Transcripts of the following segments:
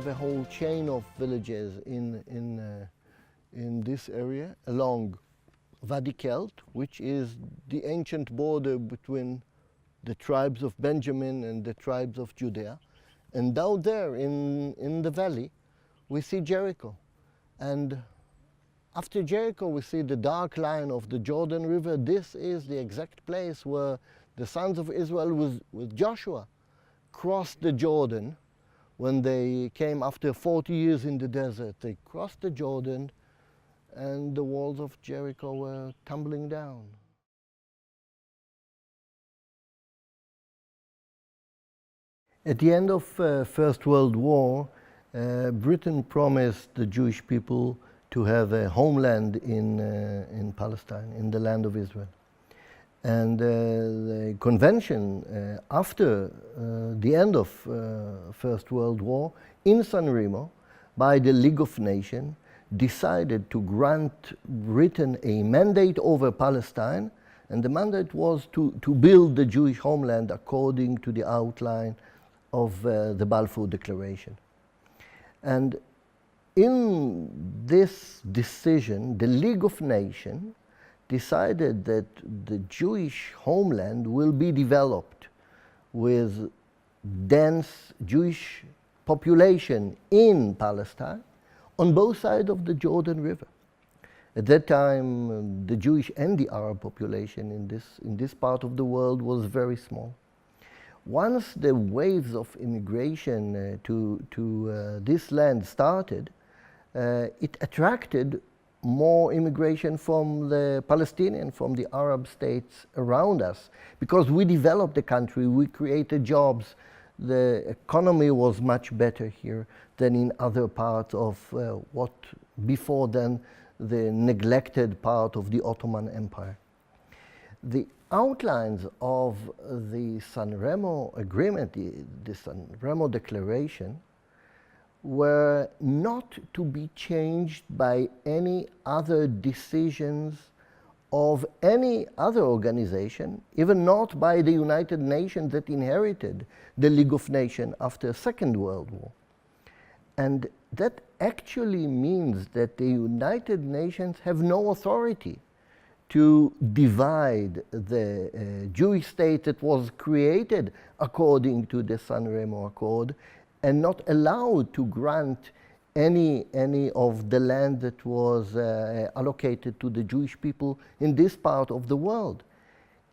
have a whole chain of villages in this area along Wadi Kelt, which is the ancient border between the tribes of Benjamin and the tribes of Judea. And down there in the valley, we see Jericho. And after Jericho, we see the dark line of the Jordan River. This is the exact place where the sons of Israel with Joshua crossed the Jordan when they came after 40 years in the desert. They crossed the Jordan and the walls of Jericho were tumbling down. At the end of First World War, Britain promised the Jewish people to have a homeland in Palestine, in the land of Israel. And the convention after the end of First World War in San Remo by the League of Nations decided to grant Britain a mandate over Palestine, and the mandate was to build the Jewish homeland according to the outline of the Balfour Declaration. And in this decision, the League of Nations decided that the Jewish homeland will be developed with dense Jewish population in Palestine on both sides of the Jordan River. At that time, the Jewish and the Arab population in this part of the world was very small. Once the waves of immigration to this land started, it attracted more immigration from the Palestinian, from the Arab states around us, because we developed the country, we created jobs, the economy was much better here than in other parts of what before then the neglected part of the Ottoman Empire. The outlines of the San Remo Agreement, the San Remo Declaration, were not to be changed by any other decisions of any other organization, even not by the United Nations that inherited the League of Nations after the Second World War. And that actually means that the United Nations have no authority to divide the Jewish state that was created according to the San Remo Accord, and not allowed to grant any of the land that was allocated to the Jewish people in this part of the world.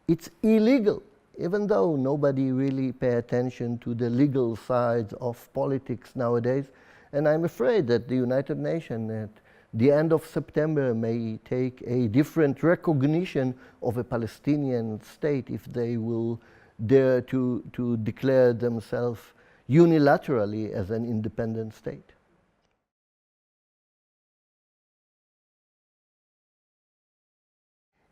It's illegal, even though nobody really pay attention to the legal sides of politics nowadays. And I'm afraid that the United Nations at the end of September may take a different recognition of a Palestinian state if they will dare to declare themselves unilaterally as an independent state.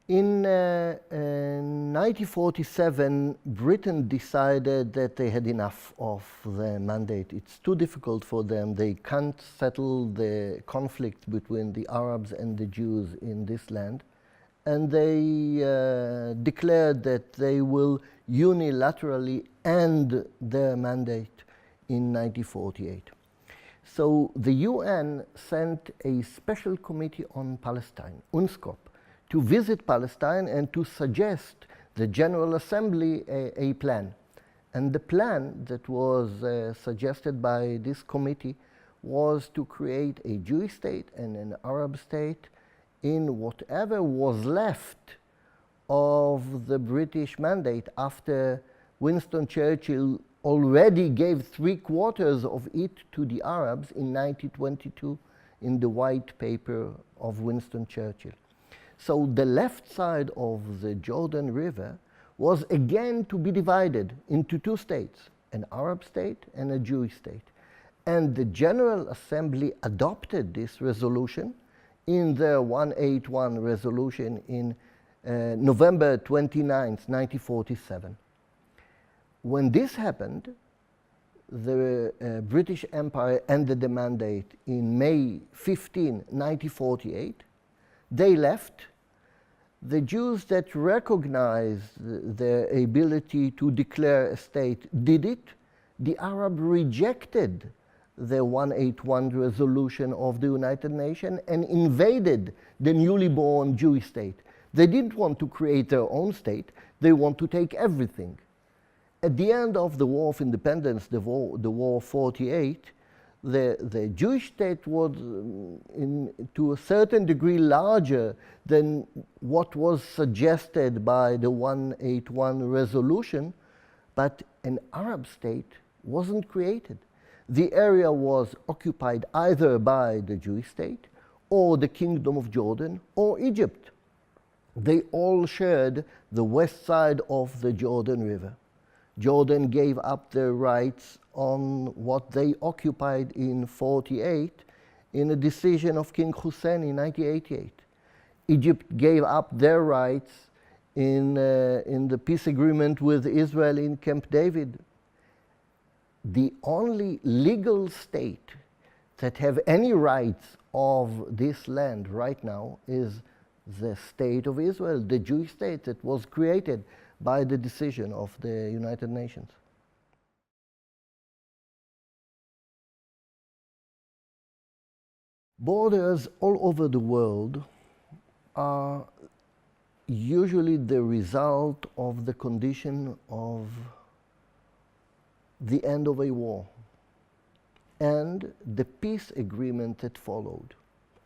In 1947, Britain decided that they had enough of the mandate. It's too difficult for them. They can't settle the conflict between the Arabs and the Jews in this land. And they declared that they will unilaterally end their mandate in 1948. So the UN sent a special committee on Palestine, UNSCOP, to visit Palestine and to suggest the General Assembly a plan. And the plan that was suggested by this committee was to create a Jewish state and an Arab state in whatever was left of the British mandate after Winston Churchill already gave 3/4 of it to the Arabs in 1922 in the White Paper of Winston Churchill. So the left side of the Jordan River was again to be divided into two states, an Arab state and a Jewish state. And the General Assembly adopted this resolution in their 181 resolution in November 29, 1947. When this happened, the British Empire ended the mandate in May 15, 1948. They left. The Jews that recognized their ability to declare a state did it. The Arab rejected the 181 resolution of the United Nations and invaded the newly born Jewish state. They didn't want to create their own state, they want to take everything. At the end of the War of Independence, the War of 48, the Jewish state was to a certain degree larger than what was suggested by the 181 resolution, but an Arab state wasn't created. The area was occupied either by the Jewish state or the Kingdom of Jordan or Egypt. They all shared the west side of the Jordan River. Jordan gave up their rights on what they occupied in 48 in a decision of King Hussein in 1988. Egypt gave up their rights in the peace agreement with Israel in Camp David. The only legal state that have any rights of this land right now is the state of Israel, the Jewish state that was created by the decision of the United Nations. Borders all over the world are usually the result of the condition of the end of a war and the peace agreement that followed.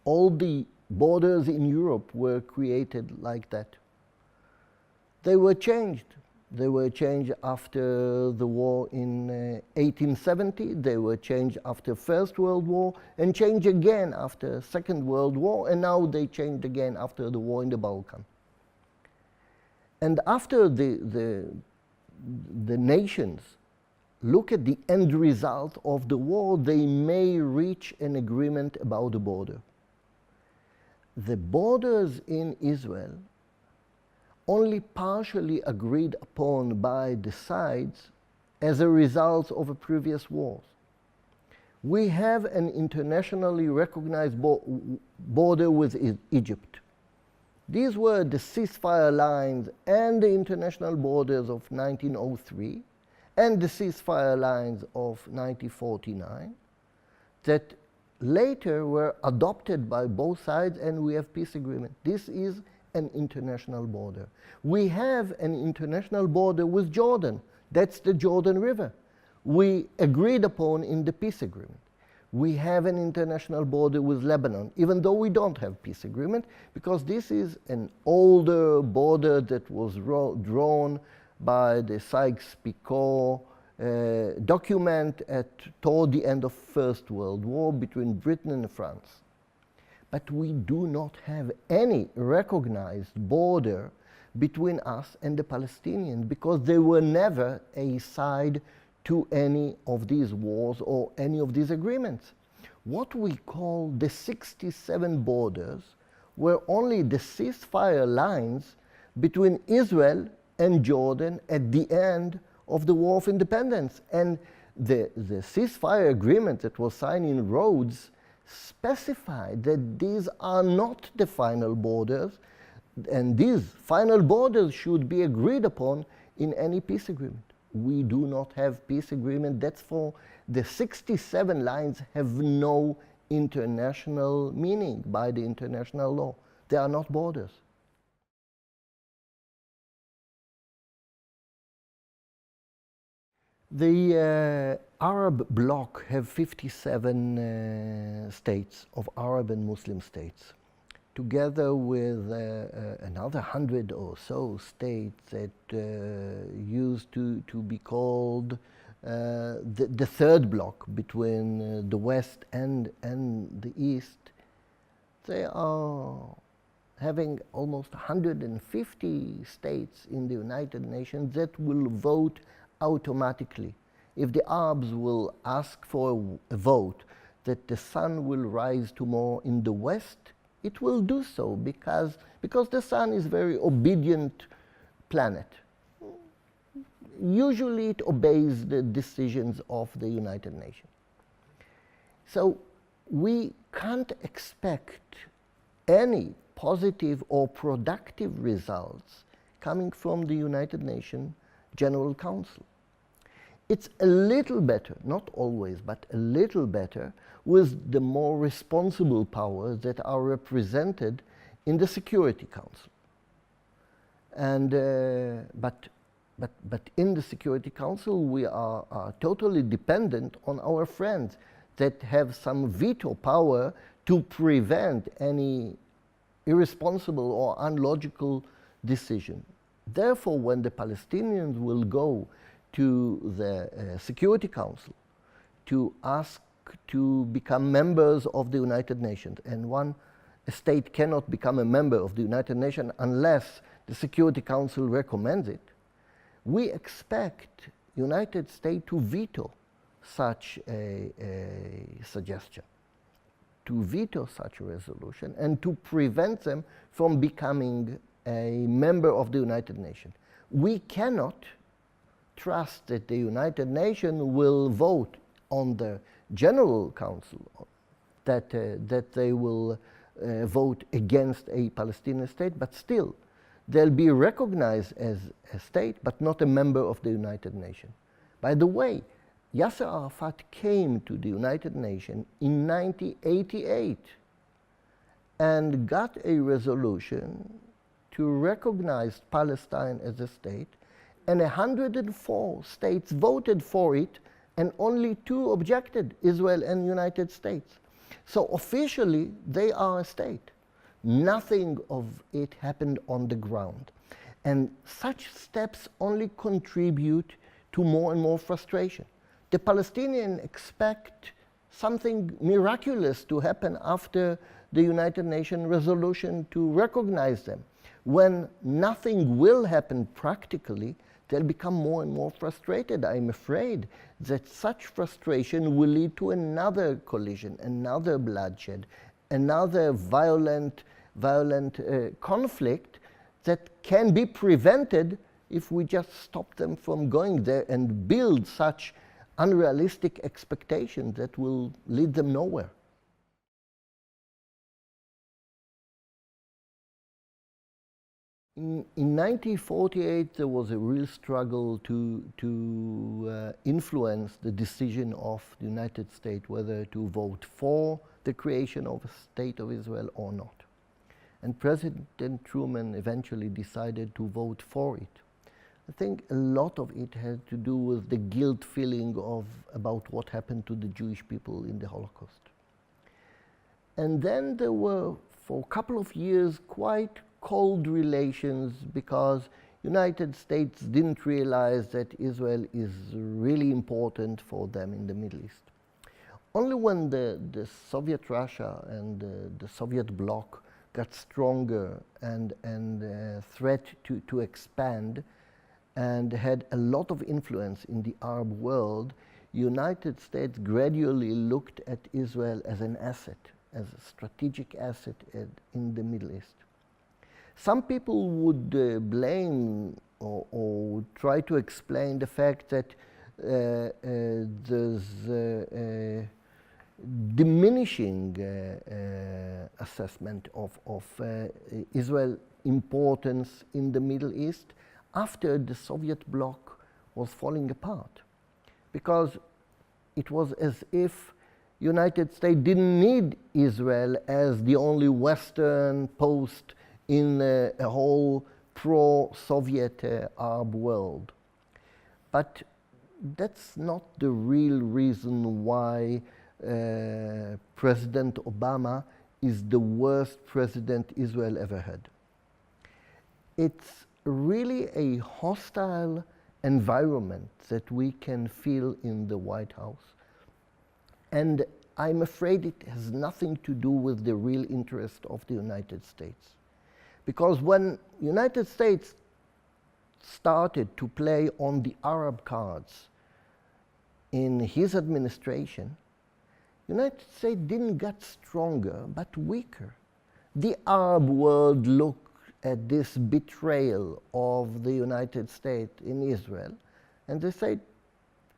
All the borders in Europe were created like that. They were changed. They were changed after the war in 1870. They were changed after First World War and changed again after Second World War, and now they changed again after the war in the Balkan. And after the nations look at the end result of the war, they may reach an agreement about the border. The borders in Israel only partially agreed upon by the sides as a result of a previous wars. We have an internationally recognized border with Egypt. These were the ceasefire lines and the international borders of 1903 and the ceasefire lines of 1949 that later were adopted by both sides, and we have peace agreement. This is an international border. We have an international border with Jordan. That's the Jordan River. We agreed upon in the peace agreement. We have an international border with Lebanon, even though we don't have peace agreement, because this is an older border that was drawn by the Sykes-Picot document toward the end of First World War between Britain and France. But we do not have any recognized border between us and the Palestinians, because they were never a side to any of these wars or any of these agreements. What we call the 67 borders were only the ceasefire lines between Israel and Jordan at the end of the War of Independence. And the ceasefire agreement that was signed in Rhodes specified that these are not the final borders, and these final borders should be agreed upon in any peace agreement. We do not have peace agreement. That's for the 67 lines have no international meaning by the international law. They are not borders. The Arab bloc have 57 states of Arab and Muslim states, together with another 100 or so states that used to be called the third bloc between the West and the East. They are having almost 150 states in the United Nations that will vote automatically. If the Arabs will ask for a vote that the sun will rise tomorrow in the West, it will do so because the sun is a very obedient planet. Usually it obeys the decisions of the United Nations. So we can't expect any positive or productive results coming from the United Nations General Council. It's a little better, not always, but a little better with the more responsible powers that are represented in the Security Council. And, but in the Security Council, we are totally dependent on our friends that have some veto power to prevent any irresponsible or unlogical decision. Therefore, when the Palestinians will go to the Security Council to ask to become members of the United Nations, and a state cannot become a member of the United Nations unless the Security Council recommends it, we expect United States to veto such a suggestion, to veto such a resolution, and to prevent them from becoming a member of the United Nations. We cannot trust that the United Nations will vote on the General Council, that they will vote against a Palestinian state, but still they'll be recognized as a state, but not a member of the United Nations. By the way, Yasser Arafat came to the United Nations in 1988 and got a resolution to recognize Palestine as a state, and 104 states voted for it, and only 2 objected, Israel and United States. So officially, they are a state. Nothing of it happened on the ground. And such steps only contribute to more and more frustration. The Palestinians expect something miraculous to happen after the United Nations resolution to recognize them. When nothing will happen practically, they'll become more and more frustrated. I'm afraid that such frustration will lead to another collision, another bloodshed, another violent conflict that can be prevented if we just stop them from going there and build such unrealistic expectations that will lead them nowhere. In 1948, there was a real struggle to influence the decision of the United States whether to vote for the creation of a state of Israel or not. And President Truman eventually decided to vote for it. I think a lot of it had to do with the guilt feeling about what happened to the Jewish people in the Holocaust. And then there were, for a couple of years, quite cold relations because United States didn't realize that Israel is really important for them in the Middle East. Only when the Soviet Russia and the Soviet bloc got stronger and threat to expand and had a lot of influence in the Arab world, United States gradually looked at Israel as an asset, as a strategic asset in the Middle East. Some people would blame or try to explain the fact that there's a diminishing assessment of Israel's importance in the Middle East after the Soviet bloc was falling apart, because it was as if United States didn't need Israel as the only Western post in a whole pro-Soviet Arab world. But that's not the real reason why President Obama is the worst president Israel ever had. It's really a hostile environment that we can feel in the White House. And I'm afraid it has nothing to do with the real interest of the United States. Because when United States started to play on the Arab cards in his administration, United States didn't get stronger, but weaker. The Arab world looked at this betrayal of the United States in Israel, and they said,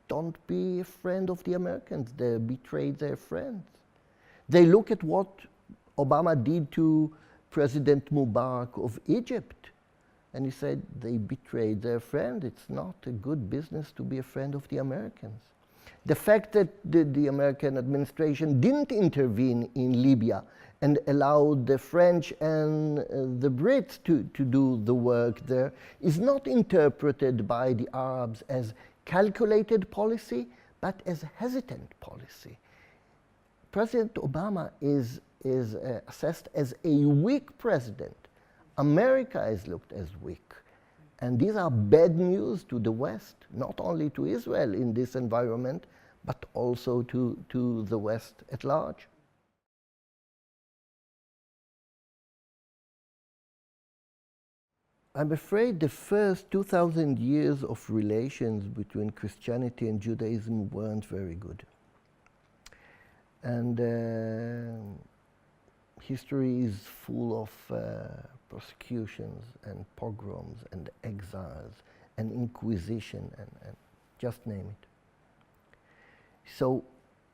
don't be a friend of the Americans. They betrayed their friends. They look at what Obama did to President Mubarak of Egypt, And he said, they betrayed their friend. It's not a good business to be a friend of the Americans. The fact that the American administration didn't intervene in Libya and allowed the French and the Brits to do the work there is not interpreted by the Arabs as calculated policy, but as hesitant policy. President Obama is assessed as a weak president. America is looked as weak. And these are bad news to the West, not only to Israel in this environment, but also to the West at large. I'm afraid the first 2,000 years of relations between Christianity and Judaism weren't very good. And history is full of persecutions and pogroms and exiles and inquisition and just name it. So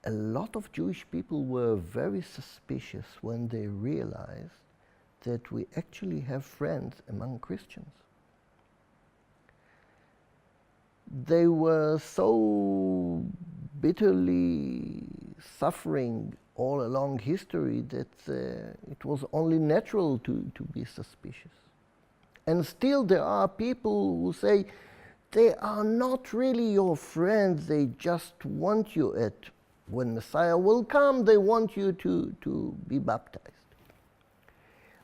a lot of Jewish people were very suspicious when they realized that we actually have friends among Christians. They were so bitterly suffering all along history that it was only natural to be suspicious. And still there are people who say they are not really your friends, they just want you when Messiah will come, they want you to be baptized.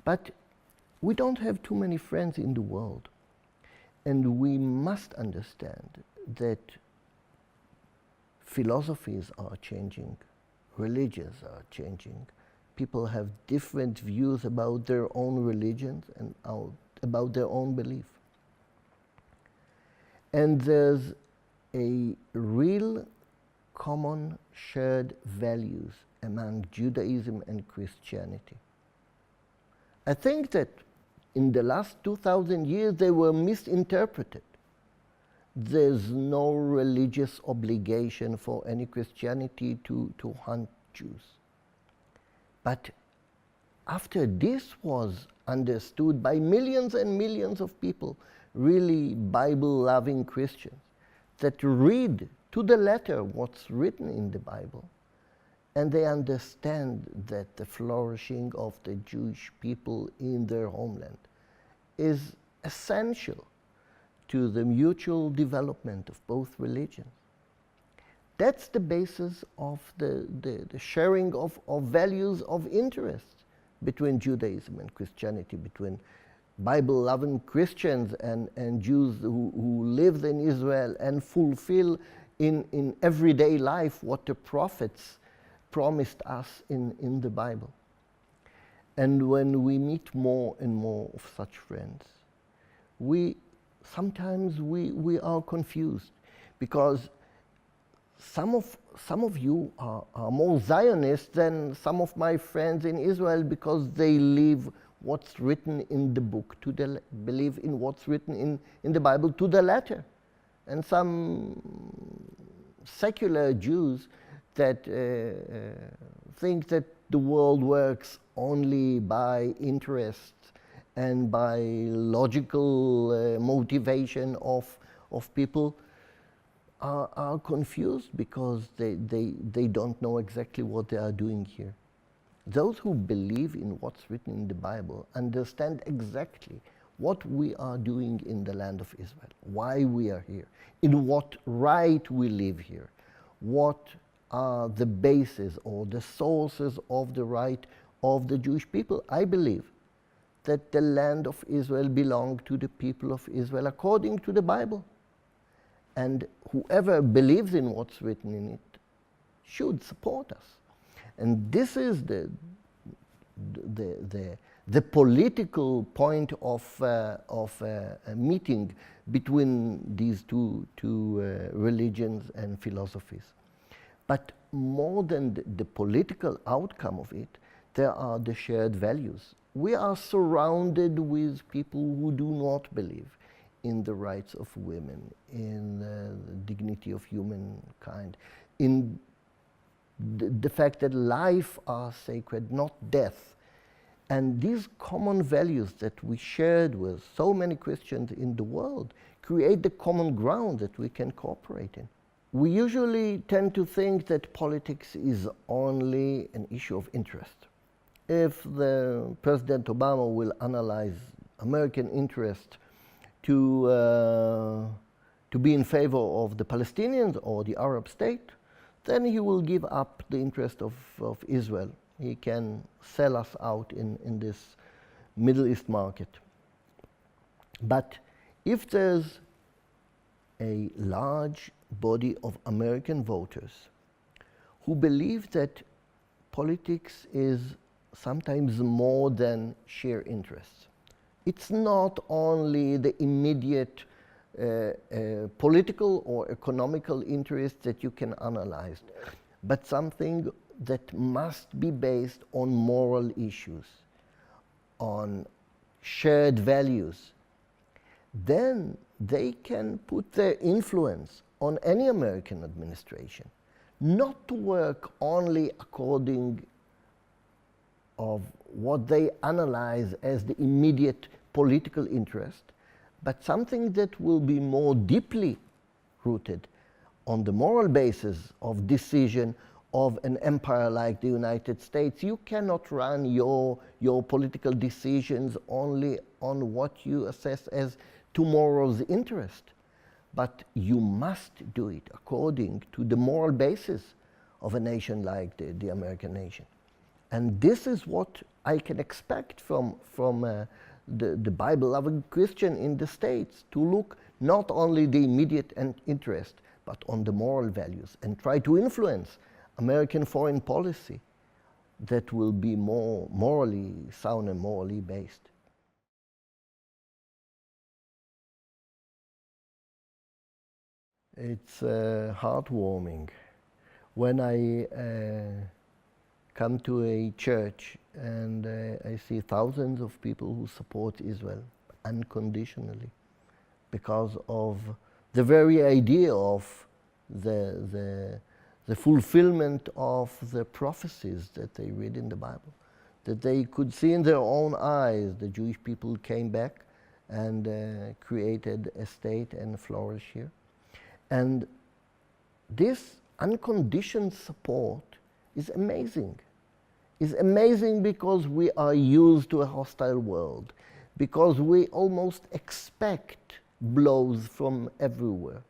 But we don't have too many friends in the world. And we must understand that philosophies are changing, religions are changing. People have different views about their own religions and about their own belief. And there's a real common shared values among Judaism and Christianity. I think that in the last 2,000 years they were misinterpreted. There's no religious obligation for any Christianity to hunt Jews. But after this was understood by millions and millions of people, really Bible-loving Christians, that read to the letter what's written in the Bible, and they understand that the flourishing of the Jewish people in their homeland is essential to the mutual development of both religions. That's the basis of the sharing of values of interest between Judaism and Christianity, between Bible-loving Christians and Jews who lived in Israel and fulfill in everyday life what the prophets promised us in the Bible. And when we meet more and more of such friends, sometimes we are confused, because some of you are more Zionists than some of my friends in Israel, because they live what's written in the book, believe in what's written in the Bible to the letter. And some secular Jews that think that the world works only by interest and by logical motivation of people are confused, because they don't know exactly what they are doing here. Those who believe in what's written in the Bible understand exactly what we are doing in the land of Israel, why we are here, in what right we live here, what are the bases or the sources of the right of the Jewish people. I believe that the land of Israel belonged to the people of Israel according to the Bible. And whoever believes in what's written in it should support us. And this is the political point of a meeting between these two religions and philosophies. But more than the political outcome of it, there are the shared values. We are surrounded with people who do not believe in the rights of women, in the dignity of humankind, in the fact that life are sacred, not death, And these common values that we shared with so many Christians in the world create the common ground that we can cooperate in. We usually tend to think that politics is only an issue of interest. If the President Obama will analyze American interest to be in favor of the Palestinians or the Arab state, then he will give up the interest of Israel. He can sell us out in this Middle East market. But if there's a large body of American voters who believe that politics is sometimes more than sheer interests, it's not only the immediate political or economical interests that you can analyze, but something that must be based on moral issues, on shared values, then they can put their influence on any American administration, not to work only according of what they analyze as the immediate political interest, but something that will be more deeply rooted on the moral basis of decision of an empire like the United States. You cannot run your political decisions only on what you assess as tomorrow's interest, but you must do it according to the moral basis of a nation like the American nation. And this is what I can expect from the Bible-loving Christian in the States, to look not only the immediate interest, but on the moral values, and try to influence American foreign policy that will be more morally sound and morally based. It's heartwarming when I come to a church and I see thousands of people who support Israel unconditionally because of the very idea of the fulfillment of the prophecies that they read in the Bible, that they could see in their own eyes. The Jewish people came back and created a state and flourish here. And this unconditioned support is amazing. It's amazing because we are used to a hostile world, because we almost expect blows from everywhere.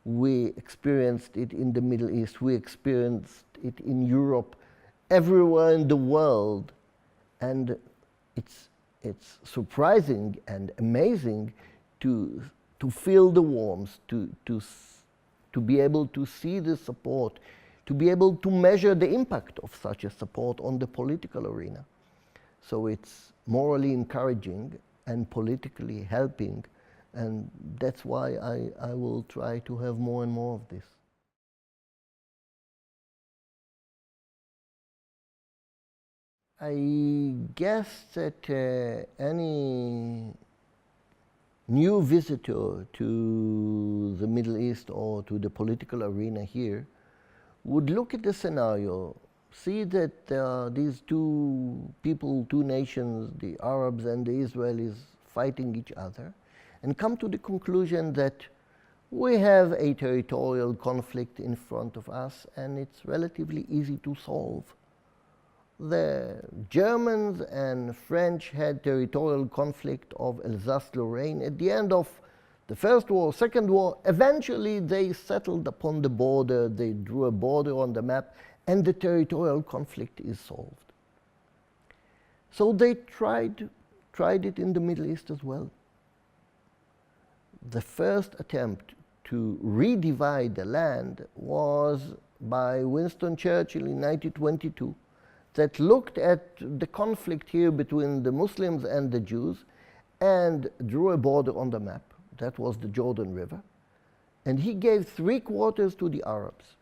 We experienced it in the Middle East, we experienced it in Europe, everywhere in the world, and it's surprising and amazing to feel the warmth, to be able to see the support, to be able to measure the impact of such a support on the political arena. So it's morally encouraging and politically helping, and that's why I will try to have more and more of this. I guess that any new visitor to the Middle East or to the political arena here would look at the scenario, see that there are these two people, two nations, the Arabs and the Israelis, fighting each other, and come to the conclusion that we have a territorial conflict in front of us and it's relatively easy to solve. The Germans and French had territorial conflict of Alsace-Lorraine. At the end of the First War, Second War, eventually they settled upon the border, they drew a border on the map, and the territorial conflict is solved. So they tried it in the Middle East as well. The first attempt to redivide the land was by Winston Churchill in 1922, that looked at the conflict here between the Muslims and the Jews and drew a border on the map. That was the Jordan River. And he gave 3/4 to the Arabs.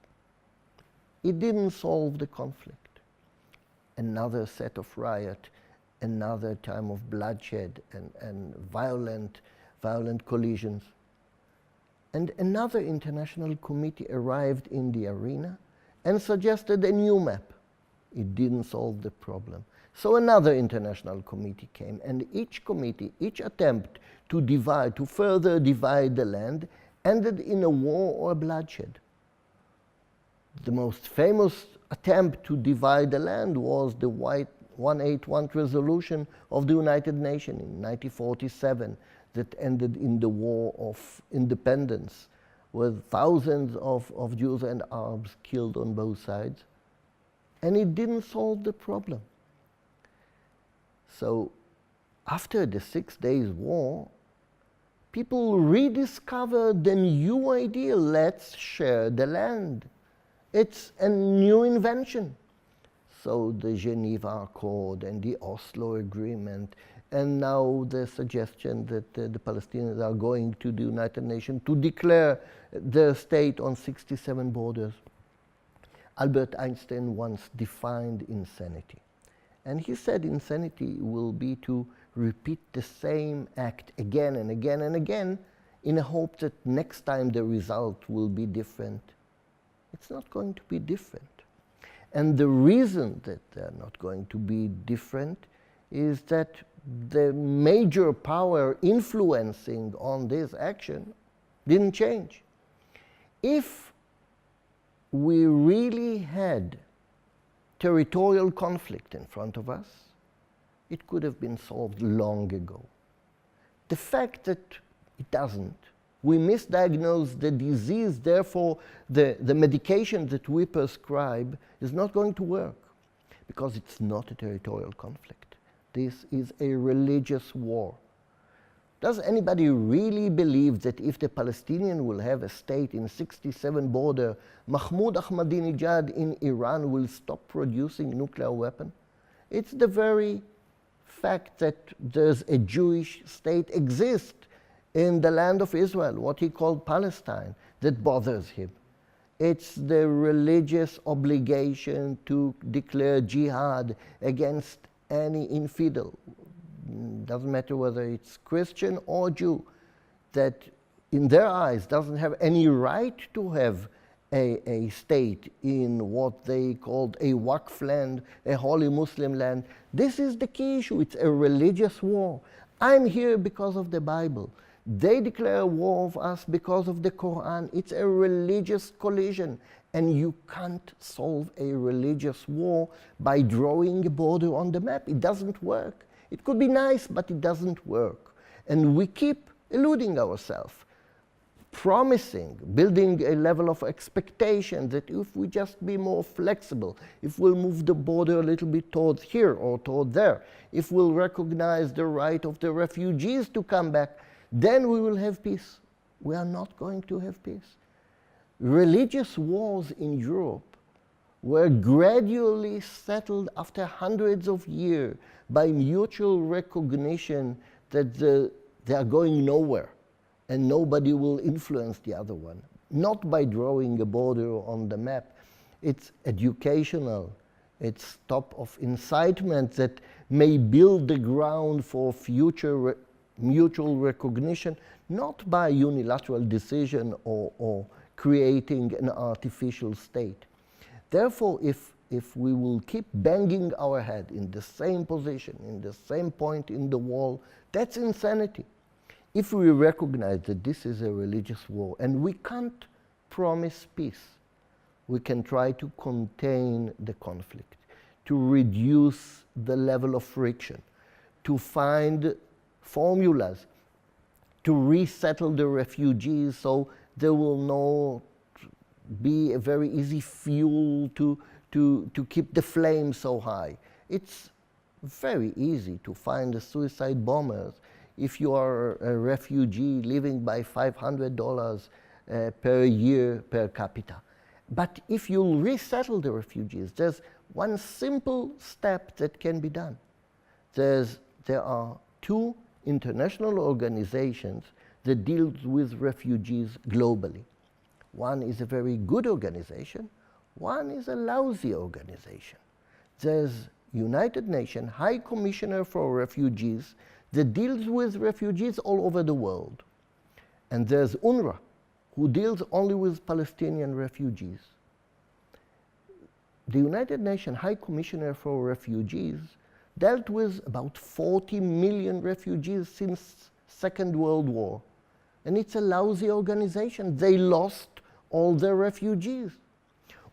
It didn't solve the conflict. Another set of riot, another time of bloodshed and violent collisions. And another international committee arrived in the arena and suggested a new map. It didn't solve the problem. So another international committee came, and each committee, each attempt to divide, to further divide the land, ended in a war or bloodshed. The most famous attempt to divide the land was the 181 resolution of the United Nations in 1947 that ended in the War of Independence, with thousands of Jews and Arabs killed on both sides. And it didn't solve the problem. So after the 6 Days War, people rediscovered the new idea, let's share the land. It's a new invention. So the Geneva Accord and the Oslo Agreement, and now the suggestion that the Palestinians are going to the United Nations to declare their state on 67 borders. Albert Einstein once defined insanity. And he said insanity will be to repeat the same act again and again and again in a hope that next time the result will be different. It's not going to be different. And the reason that they're not going to be different is that the major power influencing on this action didn't change. If we really had territorial conflict in front of us, it could have been solved long ago. The fact that it doesn't, we misdiagnose the disease, therefore the medication that we prescribe is not going to work because it's not a territorial conflict. This is a religious war. Does anybody really believe that if the Palestinians will have a state in 67 border, Mahmoud Ahmadinejad in Iran will stop producing nuclear weapons? It's the very fact that there's a Jewish state exists in the land of Israel, what he called Palestine, that bothers him. It's the religious obligation to declare jihad against any infidel. Doesn't matter whether it's Christian or Jew, that in their eyes doesn't have any right to have a state in what they called a Waqf land, a holy Muslim land. This is the key issue. It's a religious war. I'm here because of the Bible. They declare war of us because of the Quran. It's a religious collision. And you can't solve a religious war by drawing a border on the map. It doesn't work. It could be nice, but it doesn't work. And we keep eluding ourselves, promising, building a level of expectation that if we just be more flexible, if we'll move the border a little bit towards here or toward there, if we'll recognize the right of the refugees to come back, then we will have peace. We are not going to have peace. Religious wars in Europe were gradually settled after hundreds of years by mutual recognition that they are going nowhere and nobody will influence the other one. Not by drawing a border on the map. It's educational. It's top of incitement that may build the ground for future mutual recognition, not by unilateral decision or creating an artificial state. Therefore, if we will keep banging our head in the same position, in the same point in the wall, that's insanity. If we recognize that this is a religious war and we can't promise peace, we can try to contain the conflict, to reduce the level of friction, to find formulas, to resettle the refugees so there will not be a very easy fuel to keep the flame so high. It's very easy to find the suicide bombers if you are a refugee living by $500 per year per capita. But if you resettle the refugees, there's one simple step that can be done. There are two international organizations that deal with refugees globally. One is a very good organization, one is a lousy organization. There's United Nations High Commissioner for Refugees that deals with refugees all over the world. And there's UNRWA, who deals only with Palestinian refugees. The United Nations High Commissioner for Refugees dealt with about 40 million refugees since Second World War. And it's a lousy organization. They lost all their refugees.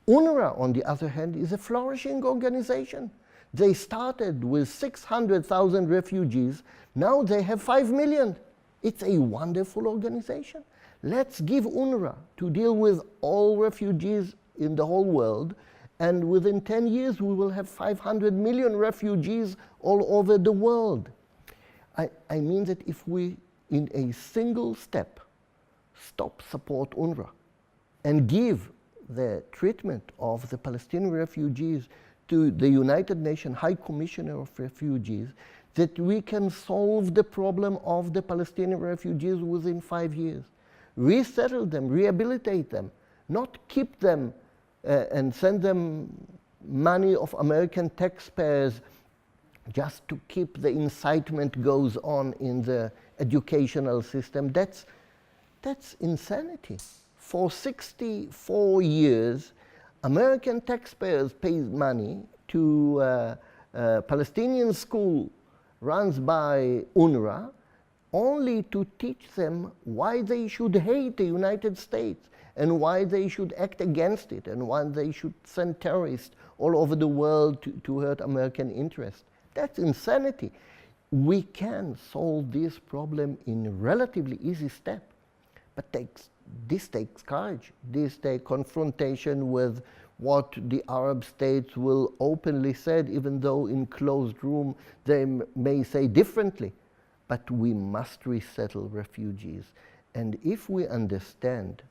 UNRWA, on the other hand, is a flourishing organization. They started with 600,000 refugees. Now they have 5 million. It's a wonderful organization. Let's give UNRWA to deal with all refugees in the whole world, and within 10 years we will have 500 million refugees all over the world. I mean that if we, in a single step, stop support UNRWA and give the treatment of the Palestinian refugees to the United Nations High Commissioner of Refugees, that we can solve the problem of the Palestinian refugees within 5 years. Resettle them, rehabilitate them, not keep them and send them money of American taxpayers just to keep the incitement goes on in the educational system. That's insanity. For 64 years, American taxpayers pay money to a Palestinian school run by UNRWA only to teach them why they should hate the United States and why they should act against it and why they should send terrorists all over the world to hurt American interests. That's insanity. We can solve this problem in a relatively easy step, but this takes courage. This takes confrontation with what the Arab states will openly say, even though in closed room they may say differently. But we must resettle refugees. And if we understand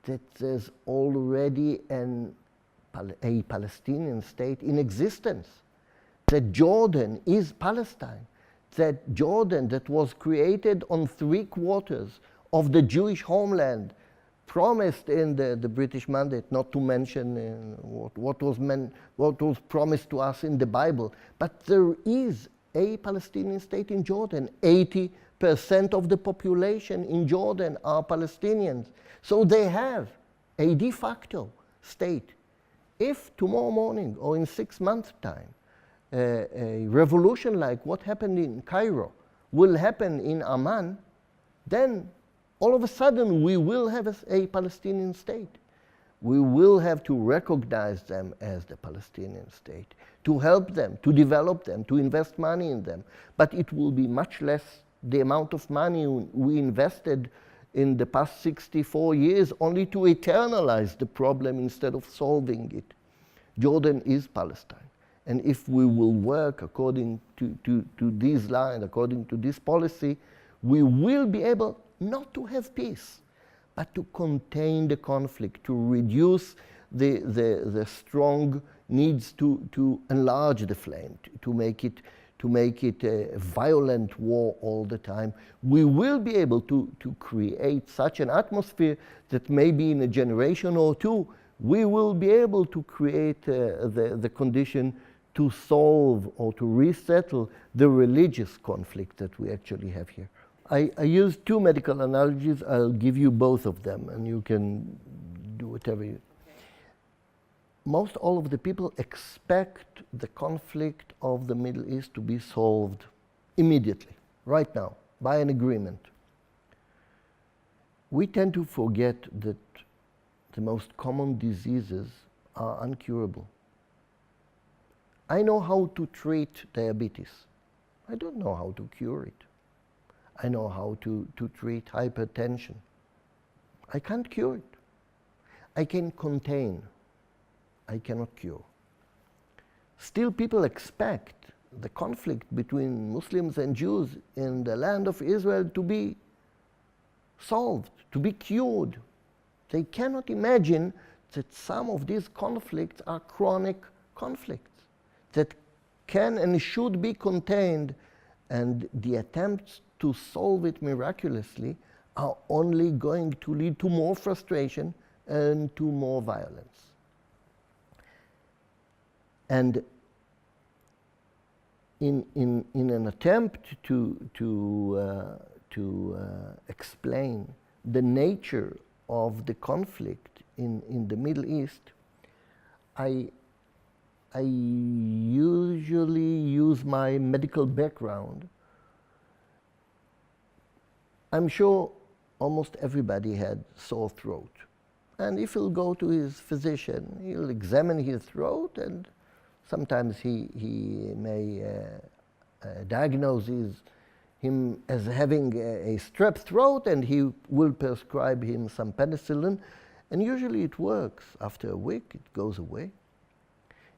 that there's already a Palestinian state in existence, that Jordan is Palestine, that Jordan that was created on 3/4 of the Jewish homeland, promised in the British Mandate, not to mention what was promised to us in the Bible, but there is a Palestinian state in Jordan. 80% of the population in Jordan are Palestinians. So they have a de facto state. If tomorrow morning or in 6 months' time, a revolution like what happened in Cairo will happen in Amman, then all of a sudden we will have a Palestinian state. We will have to recognize them as the Palestinian state, to help them, to develop them, to invest money in them. But it will be much less the amount of money we invested in the past 64 years only to eternalize the problem instead of solving it. Jordan is Palestine. And if we will work according to these lines, according to this policy, we will be able not to have peace, but to contain the conflict, to reduce the strong needs to enlarge the flame, to make it a violent war all the time. We will be able to create such an atmosphere that maybe in a generation or two, we will be able to create the condition to solve or to resettle the religious conflict that we actually have here. I use 2 medical analogies. I'll give you both of them, and you can do whatever you... Most all of the people expect the conflict of the Middle East to be solved immediately, right now, by an agreement. We tend to forget that the most common diseases are uncurable. I know how to treat diabetes. I don't know how to cure it. I know how to treat hypertension. I can't cure it. I can contain. I cannot cure. Still, people expect the conflict between Muslims and Jews in the land of Israel to be solved, to be cured. They cannot imagine that some of these conflicts are chronic conflicts that can and should be contained, and the attempts to solve it miraculously are only going to lead to more frustration and to more violence. And in an attempt to explain the nature of the conflict in the Middle East, I I usually use my medical background. I'm sure almost everybody had sore throat. And if he'll go to his physician, he'll examine his throat, and sometimes he may diagnose him as having a strep throat, and he will prescribe him some penicillin, and usually it works. After a week, it goes away.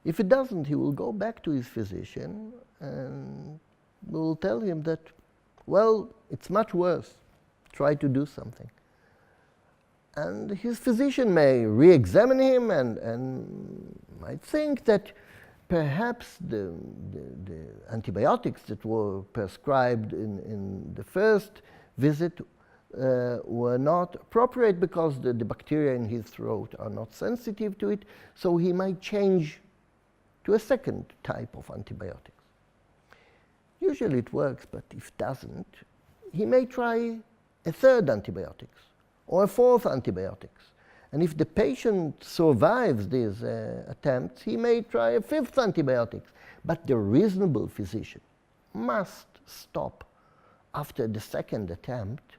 If it doesn't, he will go back to his physician and will tell him that, well, it's much worse. Try to do something. And his physician may re-examine him and might think that perhaps the antibiotics that were prescribed in the first visit were not appropriate because the bacteria in his throat are not sensitive to it, so he might change to a second type of antibiotics. Usually it works, but if it doesn't, he may try a third antibiotics or a fourth antibiotics. And if the patient survives these attempts, he may try a fifth antibiotics. But the reasonable physician must stop after the second attempt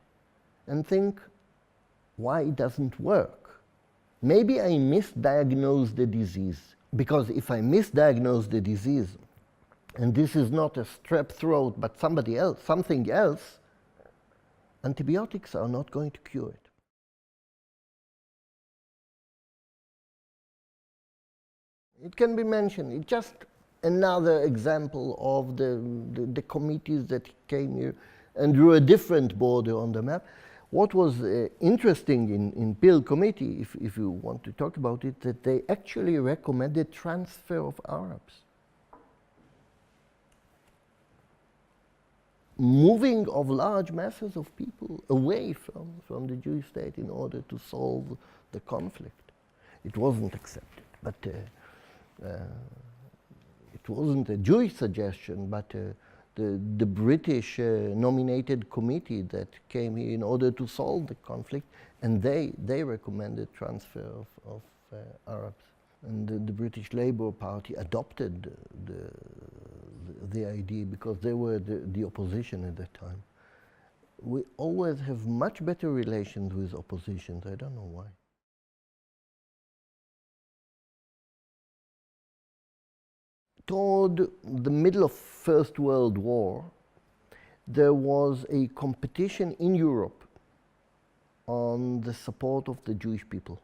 and think, why it doesn't work? Maybe I misdiagnosed the disease. Because if I misdiagnose the disease, and this is not a strep throat, but something else, antibiotics are not going to cure it. It can be mentioned. It's just another example of the committees that came here and drew a different border on the map. What was interesting in Peel committee, if you want to talk about it, that they actually recommended transfer of Arabs. Moving of large masses of people away from the Jewish state in order to solve the conflict. It wasn't accepted, but it wasn't a Jewish suggestion, but the British nominated committee that came here in order to solve the conflict, and they recommended transfer of Arabs. And the British Labour Party adopted the idea because they were the opposition at that time. We always have much better relations with oppositions. I don't know why. Toward the middle of First World War, there was a competition in Europe on the support of the Jewish people.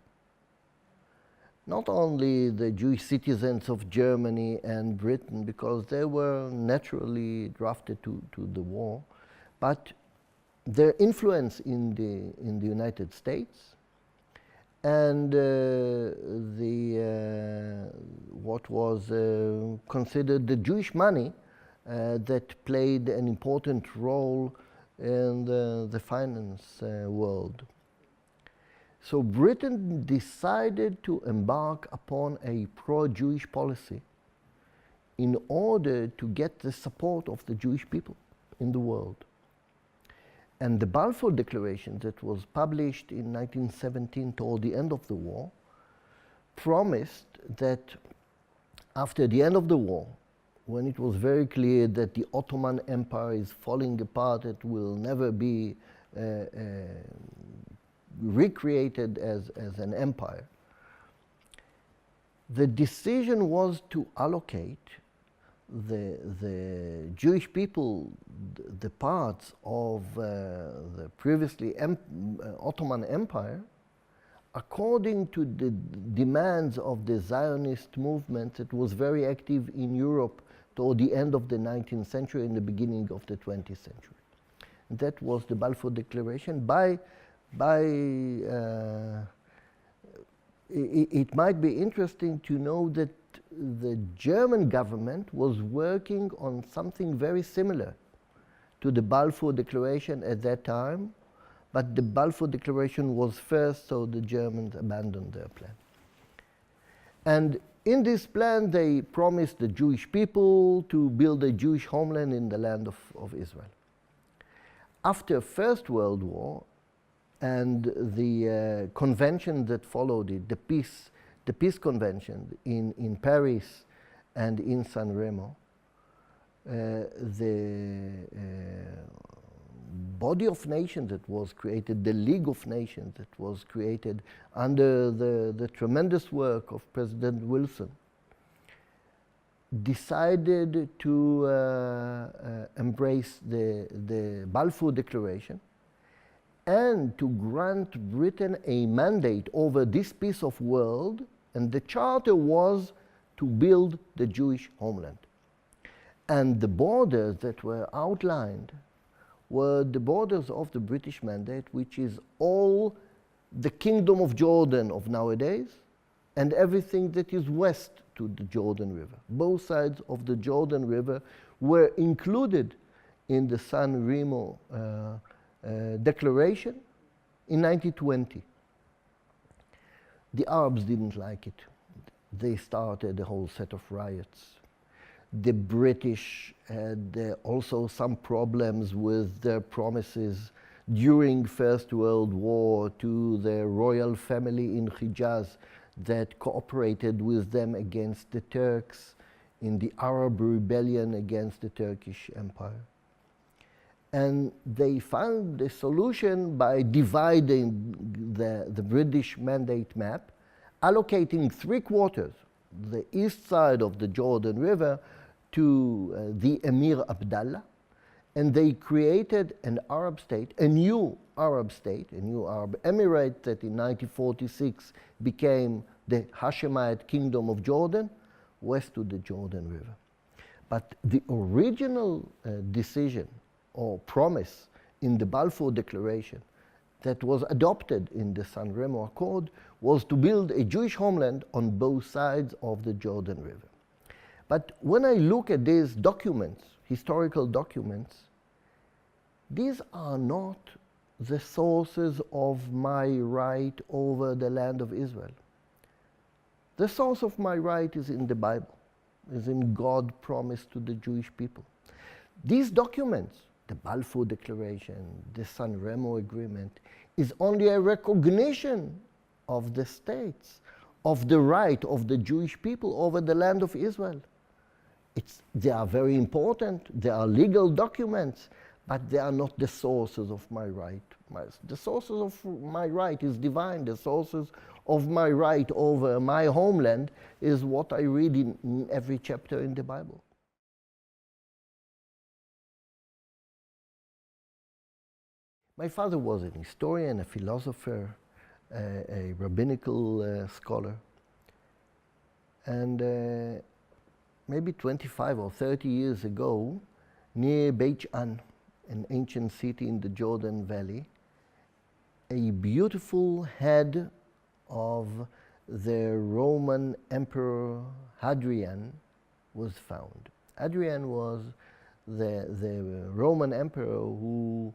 Not only the Jewish citizens of Germany and Britain, because they were naturally drafted to the war, but their influence in the United States and what was considered the Jewish money that played an important role in the finance world. So Britain decided to embark upon a pro-Jewish policy in order to get the support of the Jewish people in the world. And the Balfour Declaration that was published in 1917 toward the end of the war promised that after the end of the war, when it was very clear that the Ottoman Empire is falling apart, it will never be recreated as an empire, the decision was to allocate the Jewish people the parts of the previously Ottoman Empire according to the demands of the Zionist movement that was very active in Europe toward the end of the 19th century and the beginning of the 20th century. And that was the Balfour Declaration. It might be interesting to know that the German government was working on something very similar to the Balfour Declaration at that time, but the Balfour Declaration was first, so the Germans abandoned their plan. And in this plan, they promised the Jewish people to build a Jewish homeland in the land of Israel. After First World War and the convention that followed it, the peace convention in Paris and in San Remo, the body of nations that was created, the League of Nations that was created under the tremendous work of President Wilson, decided to embrace the Balfour Declaration and to grant Britain a mandate over this piece of world, and the charter was to build the Jewish homeland. And the borders that were outlined were the borders of the British Mandate, which is all the Kingdom of Jordan of nowadays and everything that is west to the Jordan River. Both sides of the Jordan River were included in the San Remo Declaration in 1920. The Arabs didn't like it. They started a whole set of riots. The British had also some problems with their promises during First World War to the royal family in Hijaz that cooperated with them against the Turks in the Arab rebellion against the Turkish Empire. And they found a solution by dividing the British Mandate map, allocating 3/4, the east side of the Jordan River, to the Emir Abdallah, and they created an Arab state, a new Arab state, a new Arab Emirate that in 1946 became the Hashemite Kingdom of Jordan, west to the Jordan River. But the original decision or promise in the Balfour Declaration that was adopted in the San Remo Accord was to build a Jewish homeland on both sides of the Jordan River. But when I look at these documents, historical documents, these are not the sources of my right over the land of Israel. The source of my right is in the Bible, is in God's promise to the Jewish people. These documents, the Balfour Declaration, the San Remo Agreement, is only a recognition of the states, of the right of the Jewish people over the land of Israel. They are very important, they are legal documents, but they are not the sources of my right. The sources of my right is divine. The sources of my right over my homeland is what I read in every chapter in the Bible. My father was an historian, a philosopher, a rabbinical scholar, and maybe 25 or 30 years ago, near Beit Shan, an ancient city in the Jordan Valley, a beautiful head of the Roman Emperor Hadrian was found. Hadrian was the Roman emperor who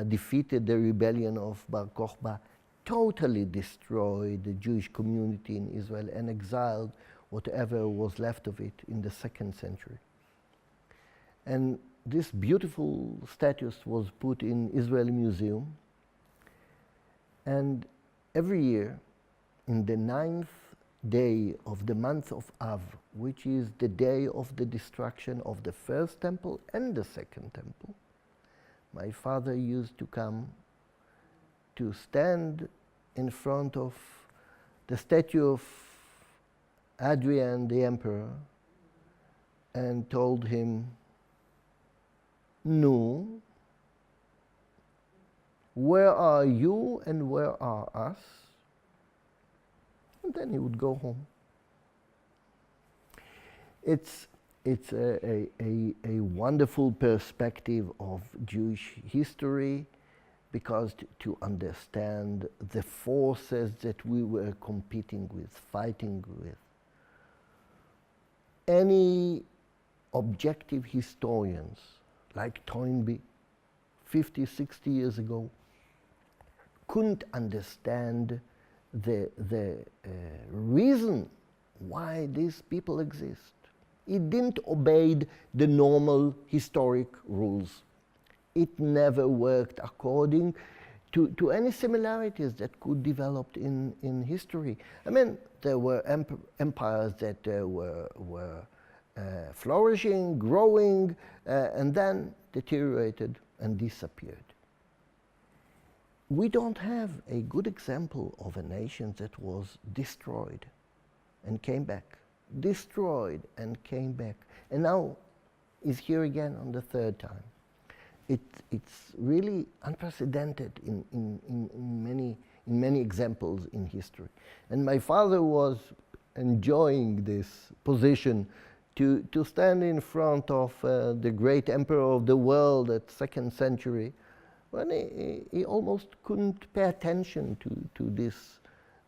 defeated the rebellion of Bar Kokhba, totally destroyed the Jewish community in Israel and exiled whatever was left of it in the 2nd century. And this beautiful statue was put in Israeli Museum. And every year, in the 9th day of the month of Av, which is the day of the destruction of the first temple and the second temple, my father used to come to stand in front of the statue of Hadrian the emperor and told him, "No, where are you and where are us?" And then he would go home. It's a wonderful perspective of Jewish history, because to understand the forces that we were competing with, fighting with. Any objective historians, like Toynbee, 50, 60 years ago, couldn't understand the reason why these people exist. It didn't obey the normal historic rules. It never worked according to any similarities that could develop in history. I mean, there were empires that were flourishing, growing, and then deteriorated and disappeared. We don't have a good example of a nation that was destroyed and came back, destroyed and came back, and now is here again on the third time. It's really unprecedented in many examples in history. And my father was enjoying this position to stand in front of the great emperor of the world at 2nd century, when he almost couldn't pay attention to this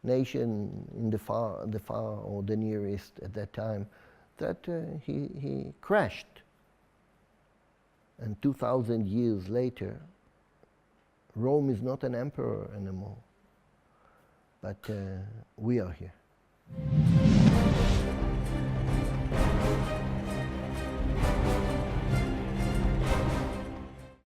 nation in the far or the Near East at that time, that he crashed. And 2,000 years later, Rome is not an emperor anymore, but we are here.